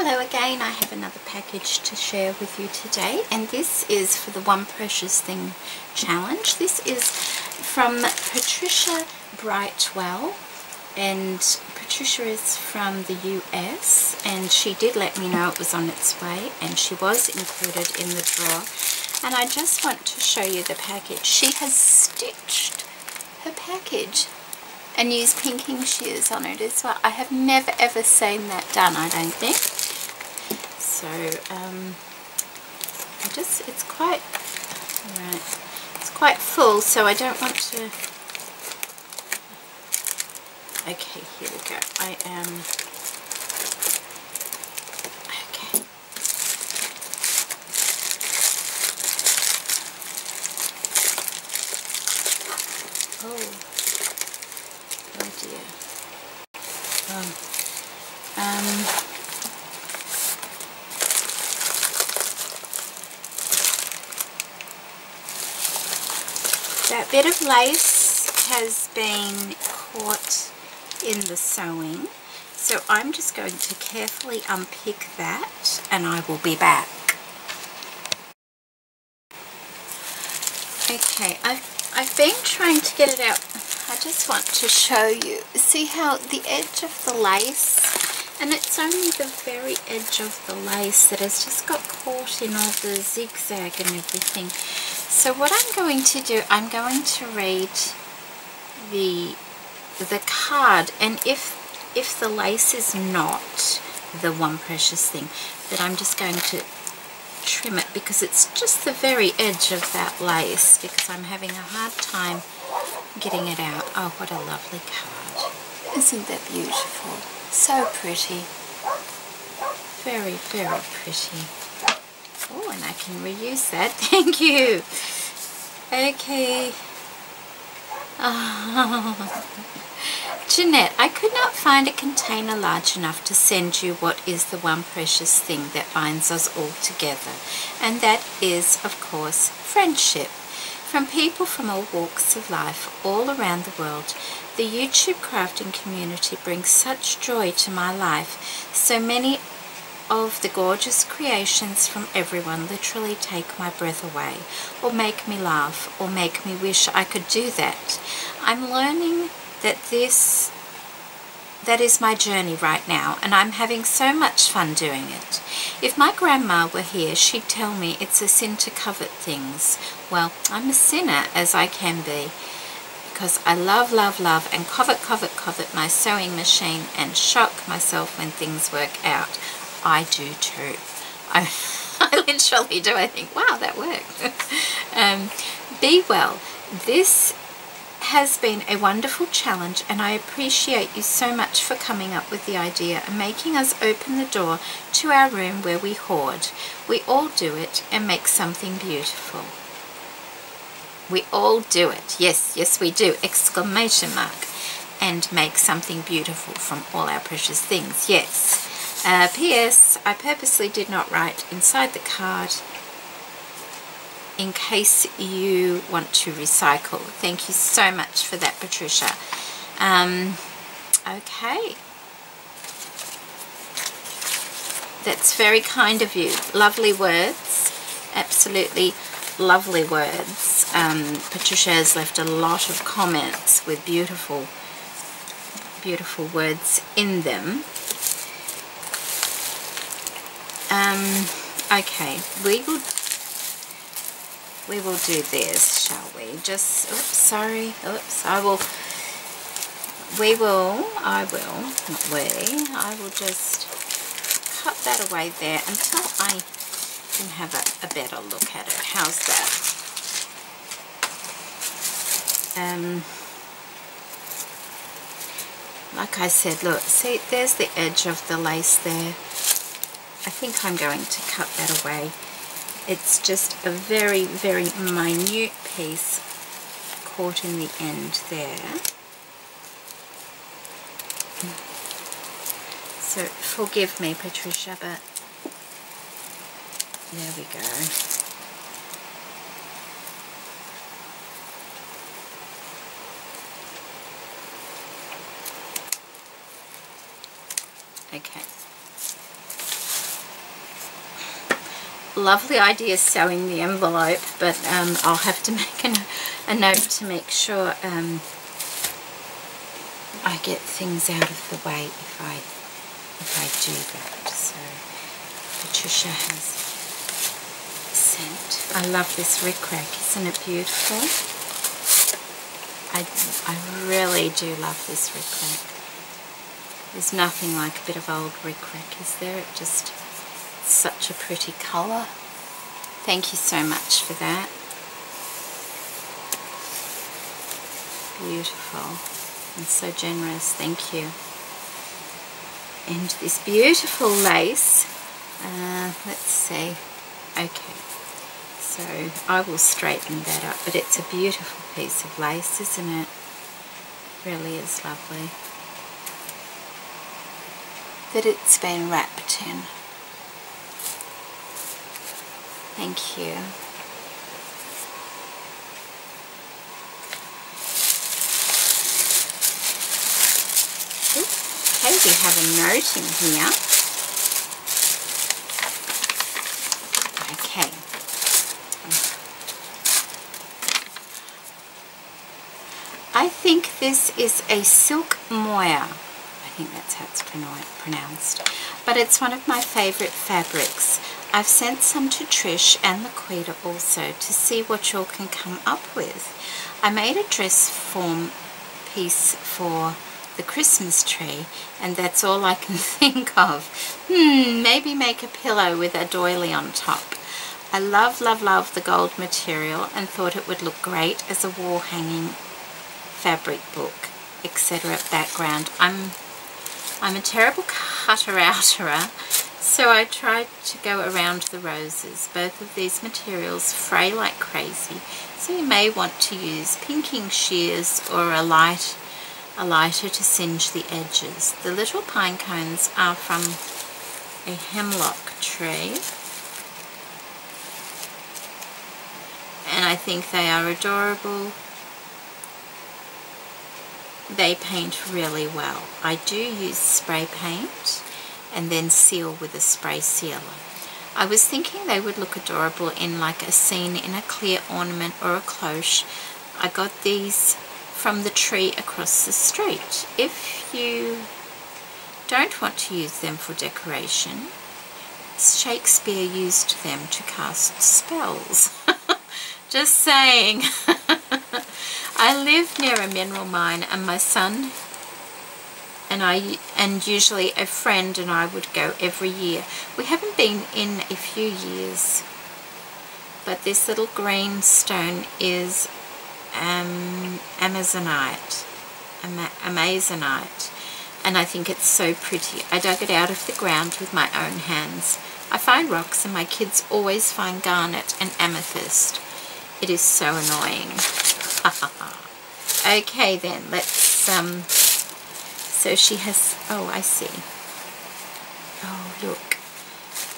Hello again, I have another package to share with you today, and this is for the One Precious Thing challenge. This is from Patricia Brightwell, and Patricia is from the US, and she did let me know it was on its way, and she was included in the draw. And I just want to show you the package. She has stitched her package and used pinking shears on it as well. I have never ever seen that done, I don't think. So it's quite, alright, it's quite full, so I don't want to, okay, here we go. I am, okay. Oh dear. That bit of lace has been caught in the sewing, so I'm just going to carefully unpick that and I will be back. Okay, I've been trying to get it out. I just want to show you. See how the edge of the lace, and it's only the very edge of the lace that has just got caught in all the zigzag and everything. So what I'm going to do, I'm going to read the card, and if the lace is not the One Precious Thing, then I'm just going to trim it, because it's just the very edge of that lace, because I'm having a hard time getting it out. Oh, what a lovely card. Isn't that beautiful? So pretty. Very, very pretty. Oh, and I can reuse that. Thank you. Okay. Oh. Jeanette, I could not find a container large enough to send you what is the one precious thing that binds us all together. And that is, of course, friendship. From people from all walks of life all around the world, the YouTube crafting community brings such joy to my life. So many of the gorgeous creations from everyone literally take my breath away, or make me laugh, or make me wish I could do that. I'm learning that that is my journey right now, and I'm having so much fun doing it. If my grandma were here, she'd tell me it's a sin to covet things. Well, I'm a sinner as I can be, because I love, love, love, and covet my sewing machine and shock myself when things work out. I do too. I literally do. I think, wow, that worked. Be well. This has been a wonderful challenge, and I appreciate you so much for coming up with the idea and making us open the door to our room where we hoard. We all do it and make something beautiful. We all do it. Yes, yes we do. Exclamation mark. And make something beautiful from all our precious things. Yes. P.S. I purposely did not write inside the card in case you want to recycle. Thank you so much for that, Patricia. Okay. That's very kind of you. Lovely words. Absolutely lovely words. Patricia has left a lot of comments with beautiful, beautiful words in them. Okay, we will do this, shall we? Just, oops, sorry, oops, I will just cut that away there until I can have a better look at it. How's that? Like I said, look, see, there's the edge of the lace there. I think I'm going to cut that away. It's just a very, very minute piece caught in the end there. So forgive me, Patricia, but there we go. Okay. lovely idea sewing the envelope, but I'll have to make a note to make sure I get things out of the way if I do that. So Patricia has sent. I love this rickrack. Isn't it beautiful? I really do love this rickrack. There's nothing like a bit of old rickrack, is there? It just, it's such a pretty colour. Thank you so much for that. Beautiful and so generous. Thank you. And this beautiful lace. Let's see. Okay. So I will straighten that up, but it's a beautiful piece of lace, isn't it? Really is lovely. That it's been wrapped in. Thank you. Okay, we have a note in here. Okay. I think this is a silk moire. I think that's how it's pronounced. But it's one of my favourite fabrics. I've sent some to Trish and Laquita also to see what y'all can come up with. I made a dress form piece for the Christmas tree, and that's all I can think of. Maybe make a pillow with a doily on top. I love, love, love the gold material and thought it would look great as a wall hanging fabric book, etc. background. I'm a terrible cutter-outerer, so I tried to go around the roses. Both of these materials fray like crazy, so you may want to use pinking shears or a lighter to singe the edges. The little pine cones are from a hemlock tree, and I think they are adorable. They paint really well. I do use spray paint and then seal with a spray sealer. I was thinking they would look adorable in like a scene in a clear ornament or a cloche. I got these from the tree across the street. If you don't want to use them for decoration, Shakespeare used them to cast spells. Just saying. I live near a mineral mine, and my son and usually a friend and I would go every year. We haven't been in a few years, but this little green stone is amazonite, and I think it's so pretty. I dug it out of the ground with my own hands. I find rocks and my kids always find garnet and amethyst. It is so annoying. Okay then, let's so she has, oh I see, oh look,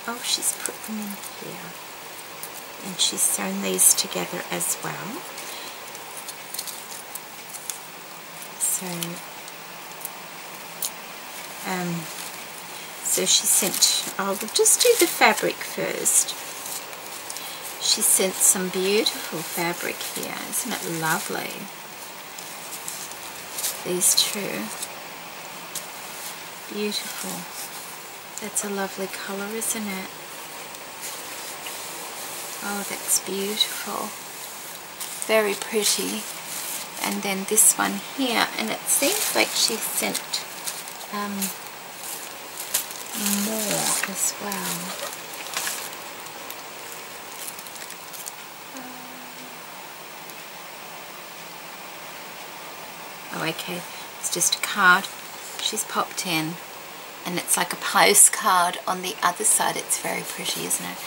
oh she's put them in here, and she's sewn these together as well. So she sent, oh we'll just do the fabric first. She sent some beautiful fabric here. Isn't it lovely? These two. Beautiful. That's a lovely colour, isn't it? Oh, that's beautiful. Very pretty. And then this one here. And it seems like she sent more as well. Oh, okay, it's just a card she's popped in, and it's like a postcard on the other side. It's very pretty, isn't it?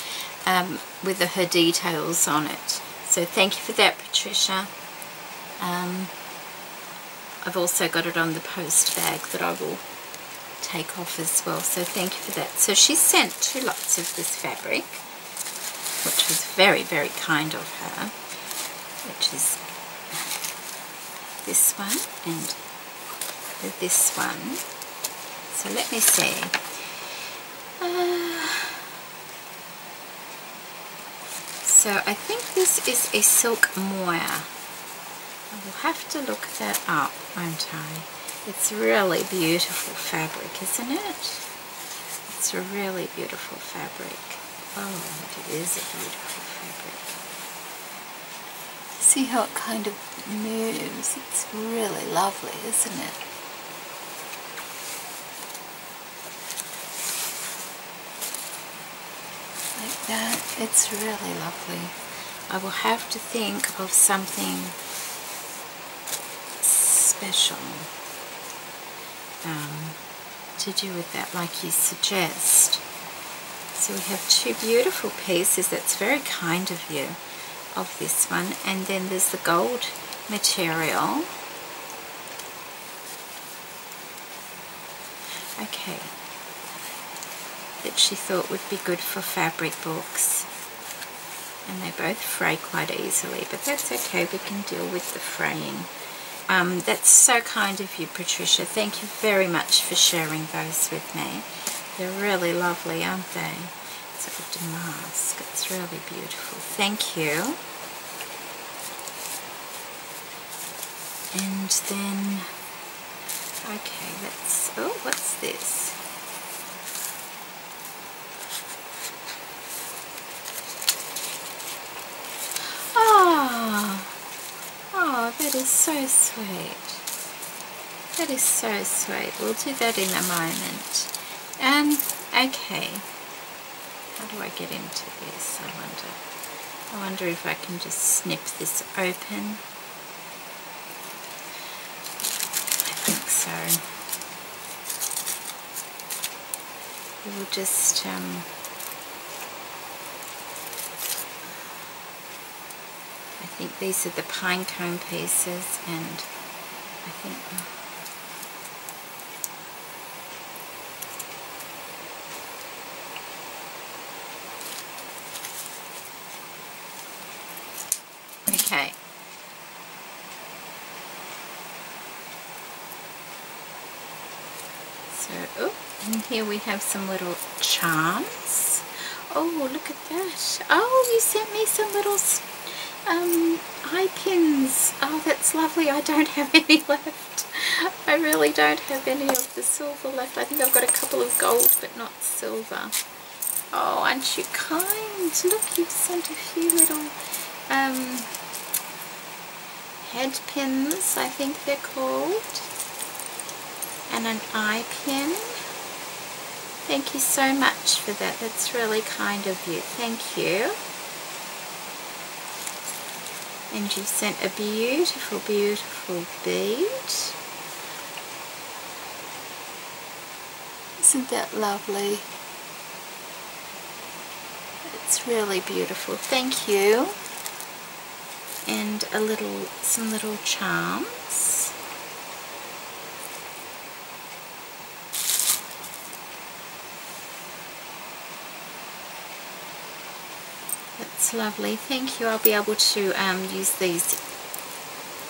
With her details on it. So thank you for that, Patricia. I've also got it on the post bag that I will take off as well. So thank you for that. So she sent 2 lots of this fabric, which was very, very kind of her, which is this one and this one. So let me see. So I think this is a silk moire. I will have to look that up, won't I? It's really beautiful fabric, isn't it? It's a really beautiful fabric. Oh, it is a beautiful fabric. See how it kind of moves? It's really lovely, isn't it? Like that. It's really lovely. I will have to think of something special to do with that, like you suggest. So we have two beautiful pieces. That's very kind of you, of this one. And then there's the gold material. Okay. That she thought would be good for fabric books. And they both fray quite easily, but that's okay, we can deal with the fraying. That's so kind of you, Patricia. Thank you very much for sharing those with me. They're really lovely, aren't they? It's like a damask. It's really beautiful. Thank you. And then, okay, let's, oh, what's this? Oh, that is so sweet. That is so sweet. We'll do that in a moment. Okay. How do I get into this, I wonder? I wonder if I can just snip this open. I think so. We'll just, I think these are the pine cone pieces, and I think okay. So, oh, and here we have some little charms. Oh, look at that. Oh, you sent me some little eye pins. Oh, that's lovely. I don't have any left. I really don't have any of the silver left. I think I've got a couple of gold but not silver. Oh, aren't you kind? Look, you've sent a few little head pins, I think they're called, and an eye pin. Thank you so much for that. That's really kind of you. Thank you. And you've sent a beautiful, beautiful bead. Isn't that lovely? It's really beautiful. Thank you. And some little charms. That's lovely. Thank you. I'll be able to use these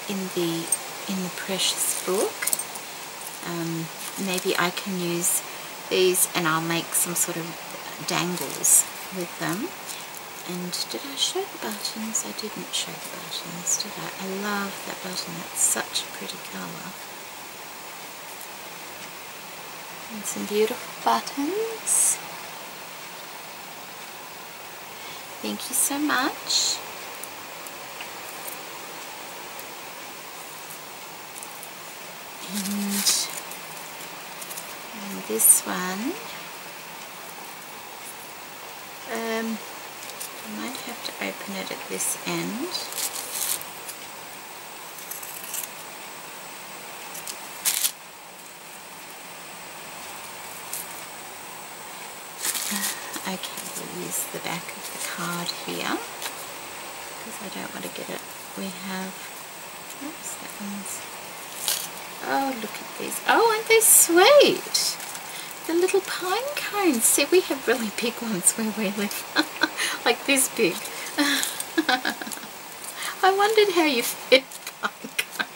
in the Precious book. Maybe I can use these and I'll make some sort of dangles with them. And did I show the buttons? I didn't show the buttons, did I? I love that button. That's such a pretty colour. And some beautiful buttons. Thank you so much. And this one, I might have to open it at this end. Okay, we'll use the back of the card here because I don't want to get it. We have, oops, that one's, oh, look at these. Oh, aren't they sweet? The little pine cones. See, we have really big ones where we live, like this big. I wondered how you fit pine cone.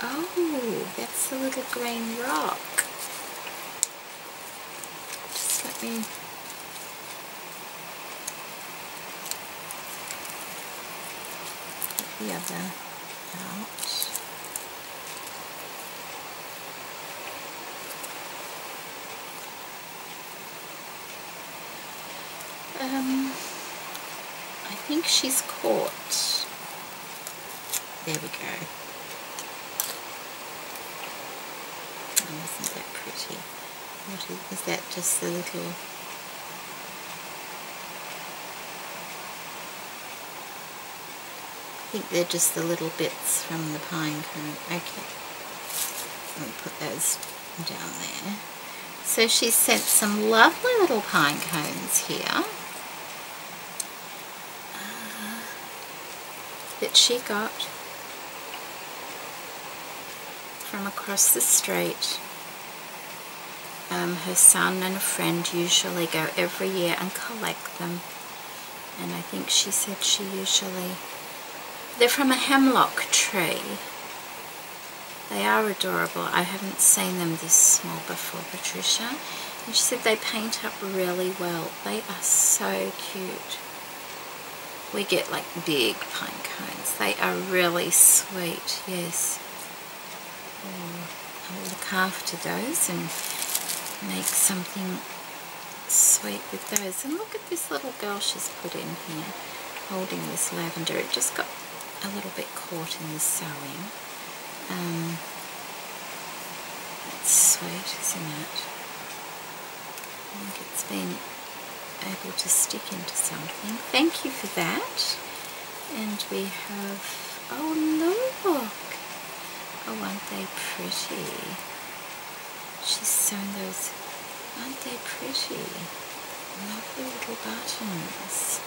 Oh, that's the little green rock. Just let me the other out. I think she's caught. There we go. Oh, isn't that pretty? What is that? Just the little... I think they're just the little bits from the pine cone. Okay. Let me put those down there. So she sent some lovely little pine cones here that she got from across the street. Her son and a friend usually go every year and collect them, and I think she said she usually... They're from a hemlock tree. They are adorable. I haven't seen them this small before, Patricia. And she said they paint up really well. They are so cute. We get like big pine cones. They are really sweet, yes. I'll look after those and make something sweet with those. And look at this little girl she's put in here, holding this lavender. It just got a little bit caught in the sewing. That's sweet, isn't it? I think it's been able to stick into something. Thank you for that. And we have, oh look, oh aren't they pretty? She's sewn those, aren't they pretty? Lovely little buttons.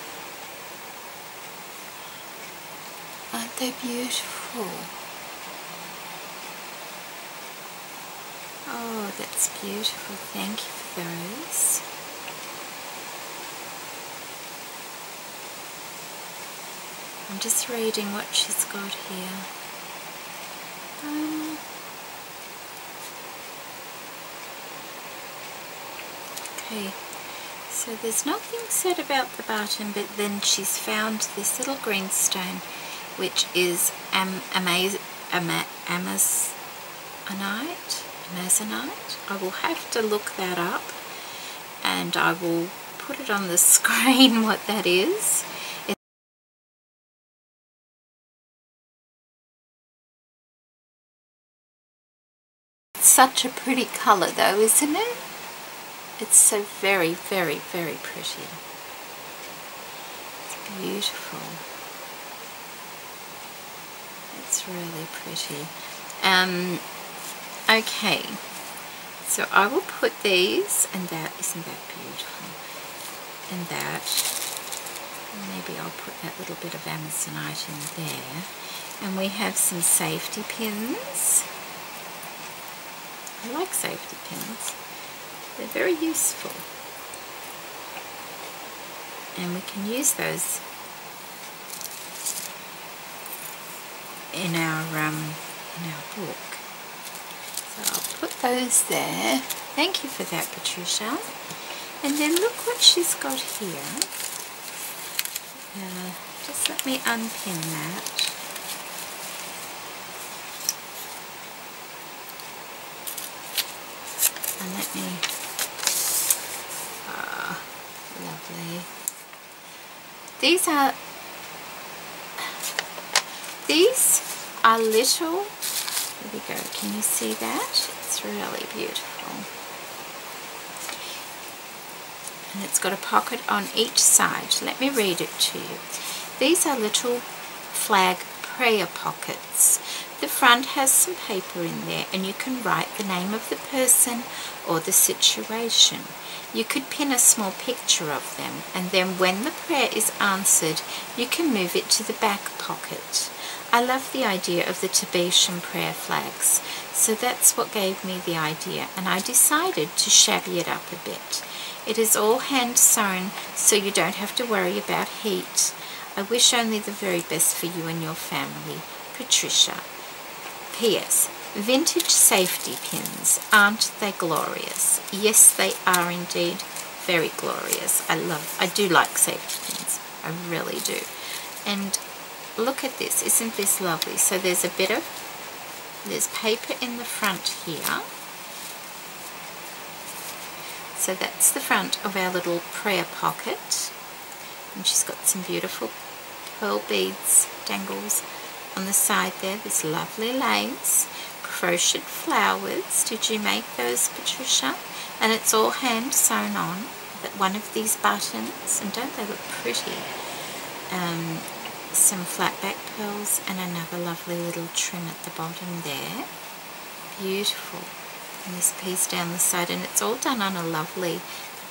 Aren't they beautiful? Oh, that's beautiful. Thank you for those. I'm just reading what she's got here. Okay, so there's nothing said about the button, but then she's found this little greenstone, which is amazonite. I will have to look that up, and I will put it on the screen what that is. It's such a pretty colour though, isn't it? It's so very, very, very pretty. It's beautiful. It's really pretty. Okay, so I will put these and that. Isn't that beautiful? And that. Maybe I'll put that little bit of amazonite in there. And we have some safety pins. I like safety pins. They're very useful. And we can use those in our book. So I'll put those there. Thank you for that, Patricia. And then look what she's got here. Just let me unpin that. And let me, lovely. These are little, there we go, can you see that? It's really beautiful. And it's got a pocket on each side. Let me read it to you. These are little flag prayer pockets. The front has some paper in there, and you can write the name of the person or the situation. You could pin a small picture of them, and then when the prayer is answered, you can move it to the back pocket. I love the idea of the Tibetan prayer flags, so that's what gave me the idea, and I decided to shabby it up a bit. It is all hand sewn, so you don't have to worry about heat. I wish only the very best for you and your family. Patricia. P.S. Vintage safety pins, aren't they glorious? Yes, they are indeed very glorious. I do like safety pins. I really do. And look at this, isn't this lovely? So there's paper in the front here. So that's the front of our little prayer pocket. And she's got some beautiful pearl beads, dangles on the side there. This lovely lace, crocheted flowers. Did you make those, Patricia? And it's all hand sewn on. That one of these buttons, and don't they look pretty? Some flat back pearls and another lovely little trim at the bottom there. Beautiful. And this piece down the side, and it's all done on a lovely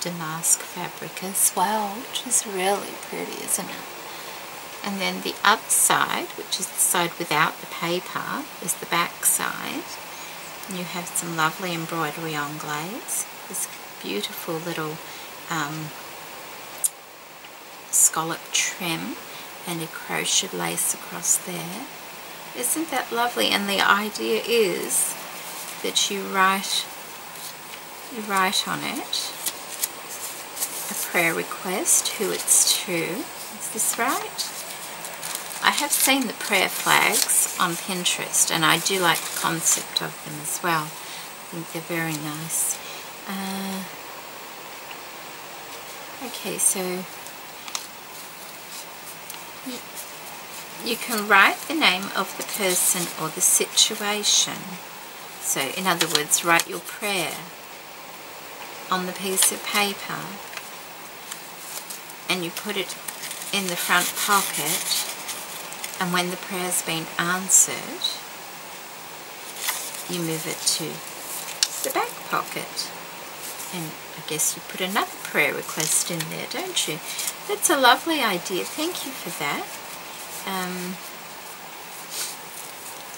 damask fabric as well, which is really pretty, isn't it? And then the other side, which is the side without the paper, is the back side. And you have some lovely embroidery on glaze. This beautiful little scallop trim and a crocheted lace across there. Isn't that lovely? And the idea is that you write on it a prayer request, who it's to. Is this right? I have seen the prayer flags on Pinterest, and I do like the concept of them as well. I think they're very nice. Okay, so you can write the name of the person or the situation. So, in other words, write your prayer on the piece of paper and you put it in the front pocket, and when the prayer's been answered, you move it to the back pocket. And I guess you put another prayer request in there, don't you? That's a lovely idea. Thank you for that.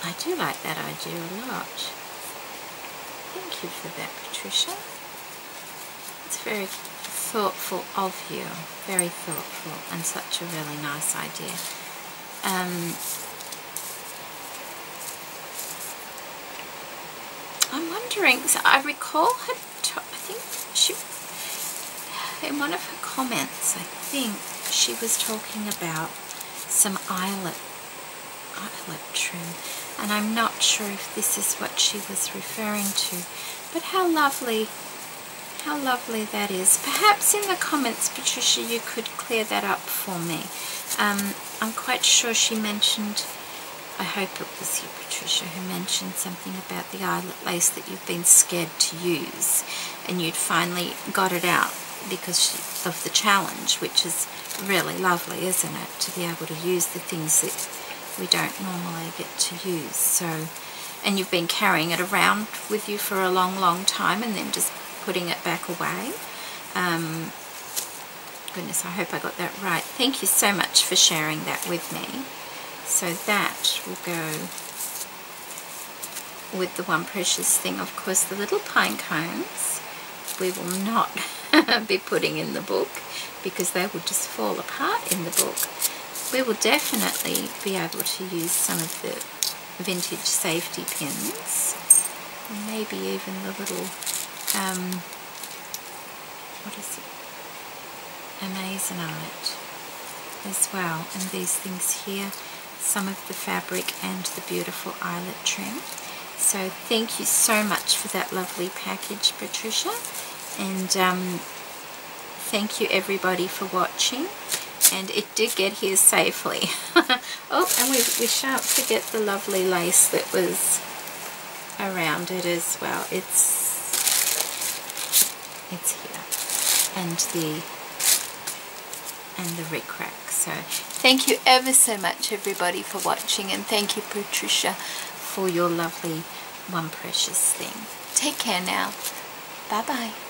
I do like that idea a lot. Thank you for that, Patricia. It's very thoughtful of you. Very thoughtful, and such a really nice idea. I'm wondering, so I recall her, I think she, in one of her comments, I think she was talking about some eyelet trim, and I'm not sure if this is what she was referring to, but how lovely that is. Perhaps in the comments, Patricia, you could clear that up for me. I'm quite sure she mentioned, I hope it was you, Patricia, who mentioned something about the eyelet lace that you've been scared to use, and you'd finally got it out because of the challenge, which is really lovely, isn't it, to be able to use the things that we don't normally get to use. So, and you've been carrying it around with you for a long time and then just putting it back away. Goodness, I hope I got that right. Thank you so much for sharing that with me. So that will go with the One Precious Thing. Of course, the little pine cones we will not be putting in the book because they will just fall apart in the book. We will definitely be able to use some of the vintage safety pins, and maybe even the little what is it, Amazonite as well, and these things here, some of the fabric and the beautiful eyelet trim. So thank you so much for that lovely package, Patricia, and thank you everybody for watching. And it did get here safely. Oh, and we shan't forget the lovely lace that was around it as well. It's here, and the rickrack. So thank you ever so much, everybody, for watching, and thank you, Patricia, for your lovely One Precious Thing. Take care now. Bye bye.